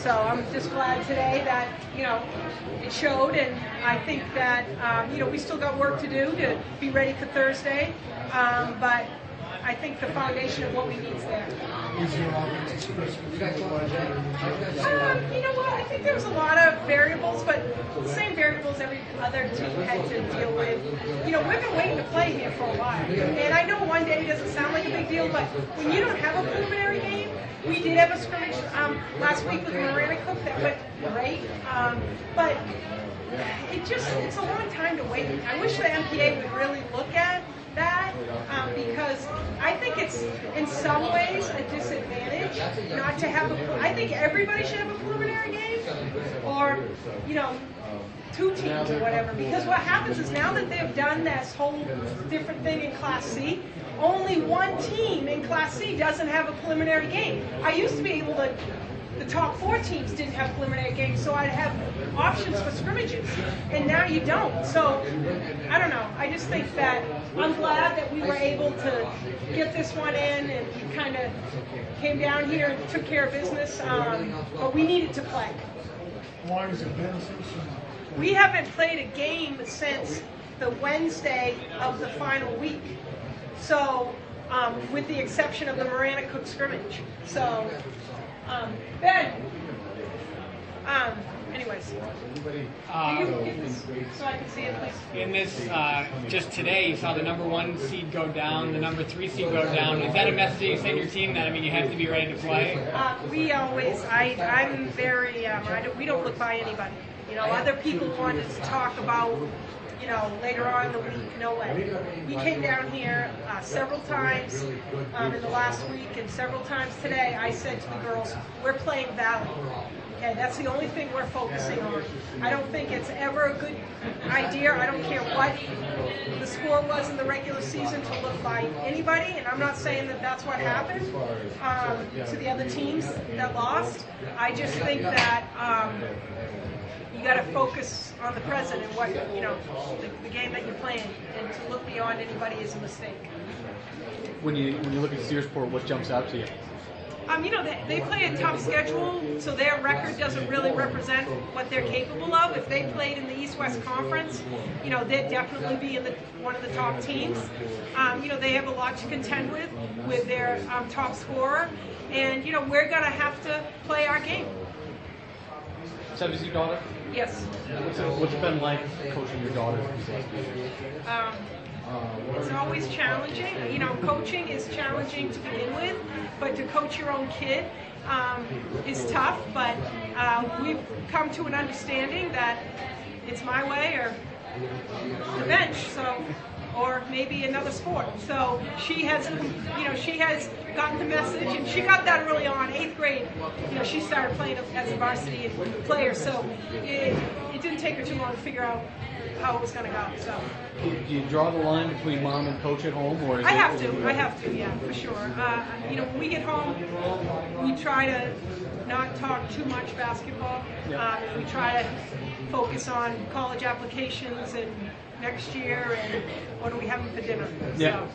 So I'm just glad today that, it showed, and I think that, we still got work to do to be ready for Thursday, but I think the foundation of what we need is there. Is your offense expressed with the budget? You know what? I think there was a lot of variables, but the same variables every other team had to deal with. We've been waiting to play here for a while, and I know one day doesn't sound like a big deal, but when you don't have a preliminary game, we did have a scrimmage last week with Marana Cook that went great, but it's a long time to wait. I wish the MPA would really look at that because I think it's in some ways a disadvantage not to have I think everybody should have a preliminary game, or two teams or whatever, because what happens is now that they've done this whole different thing in Class C, only one team in Class C doesn't have a preliminary game. I used to be able to, the top 4 teams didn't have preliminary games, so I'd have options for scrimmages, and now you don't. So, I don't know. I just think that I'm glad that we were able to get this one in, and we kind of came down here and took care of business, but we needed to play. How long has it been since? We haven't played a game since the Wednesday of the final week. So, with the exception of the Marana Cook scrimmage. So, Ben. Anyways, can you get this so I can see it, please? In this, just today, you saw the number 1 seed go down, the number 3 seed go down. Is that a message that you send your team that, you have to be ready to play? We always, I'm very, we don't look by anybody. Other people want to talk about, later on in the week. No way. We came down here several times in the last week, and several times today I said to the girls, we're playing Valley. Okay, that's the only thing we're focusing on. I don't think it's ever a good idea. I don't care what the score was in the regular season to look by anybody, and I'm not saying that that's what happened to the other teams that lost. I just think that you got to focus on the present and what, the game that you're playing, and to look beyond anybody is a mistake. When you look at Searsport, what jumps out to you? They play a tough schedule, so their record doesn't really represent what they're capable of. If they played in the East-West Conference, they'd definitely be in one of the top teams. They have a lot to contend with their top scorer, and we're gonna have to play our game. 17 daughter? Yes. What's it been like coaching your daughter these last few years? It's always challenging. Coaching is challenging to begin with, but to coach your own kid is tough. But we've come to an understanding that it's my way or the bench. So, or maybe another sport. So she has gotten the message, and she got that early on, 8th grade. She started playing as a varsity player. So it didn't take her too long to figure out how it was going to go. So. Do you draw the line between mom and coach at home, or is I have to, yeah, for sure. When we get home, we try to not talk too much basketball. Yep. We try to focus on college applications and next year and what are we having for dinner. Yeah. So.